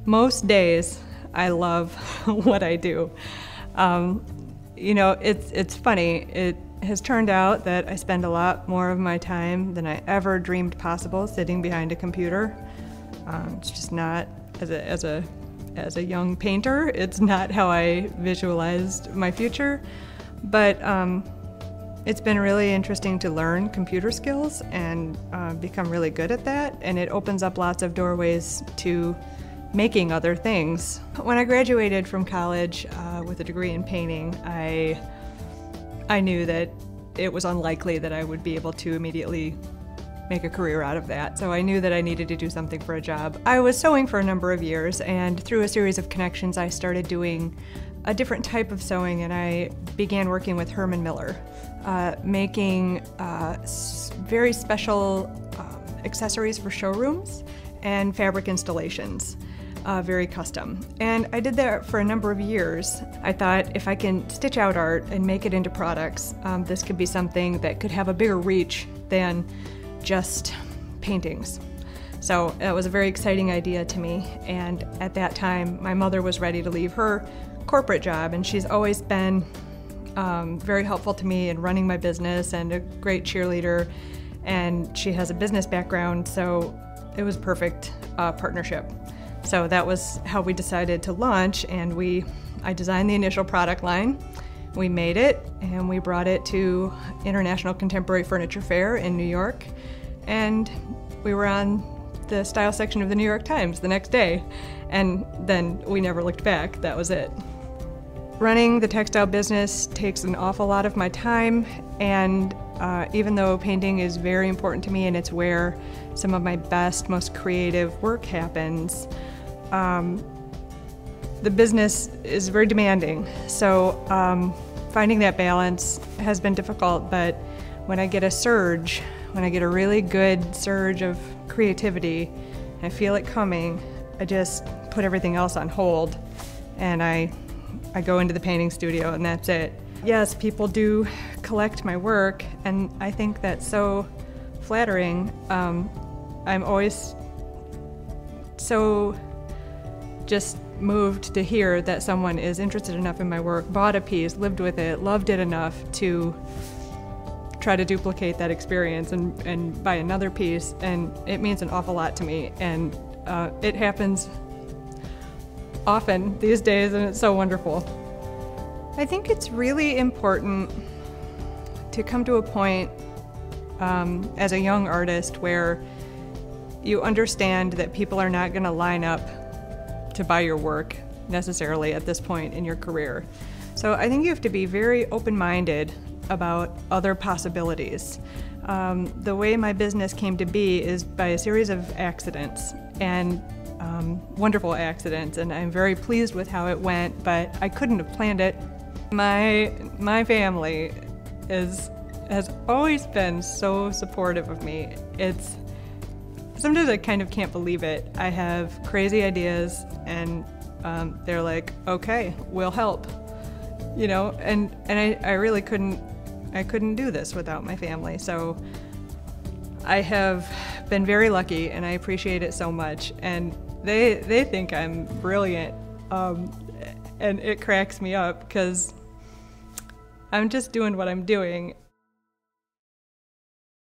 Most days, I love what I do. You know, it's funny. It has turned out that I spend a lot more of my time than I ever dreamed possible sitting behind a computer. It's just not, as a young painter, it's not how I visualized my future. But it's been really interesting to learn computer skills and become really good at that, and it opens up lots of doorways to making other things. When I graduated from college with a degree in painting, I knew that it was unlikely that I would be able to immediately make a career out of that, so I knew that I needed to do something for a job. I was sewing for a number of years, and through a series of connections I started doing a different type of sewing, and I began working with Herman Miller, making very special accessories for showrooms and fabric installations, very custom. And I did that for a number of years. I thought if I can stitch out art and make it into products, this could be something that could have a bigger reach than just paintings. So that was a very exciting idea to me, and at that time my mother was ready to leave her corporate job, and she's always been very helpful to me in running my business and a great cheerleader, and she has a business background, so it was perfect partnership. So that was how we decided to launch, and I designed the initial product line, we made it, and we brought it to International Contemporary Furniture Fair in New York, and we were on the style section of the New York Times the next day, and then we never looked back. That was it. Running the textile business takes an awful lot of my time, and even though painting is very important to me and it's where some of my best, most creative work happens, the business is very demanding. So finding that balance has been difficult, but when I get a really good surge of creativity, and I feel it coming, I just put everything else on hold, and I go into the painting studio, and that's it. Yes, people do collect my work, and I think that's so flattering. I'm always so just moved to hear that someone is interested enough in my work, bought a piece, lived with it, loved it enough to try to duplicate that experience and buy another piece, and it means an awful lot to me, and it happens often these days, and it's so wonderful. I think it's really important to come to a point as a young artist where you understand that people are not going to line up to buy your work necessarily at this point in your career. So I think you have to be very open-minded about other possibilities. The way my business came to be is by a series of accidents, and wonderful accidents, and I'm very pleased with how it went, but I couldn't have planned it. My family has always been so supportive of me. Sometimes I kind of can't believe it. I have crazy ideas, and they're like, okay, we'll help. You know, and I really couldn't do this without my family. So I have been very lucky, and I appreciate it so much. And they think I'm brilliant, and it cracks me up because I'm just doing what I'm doing,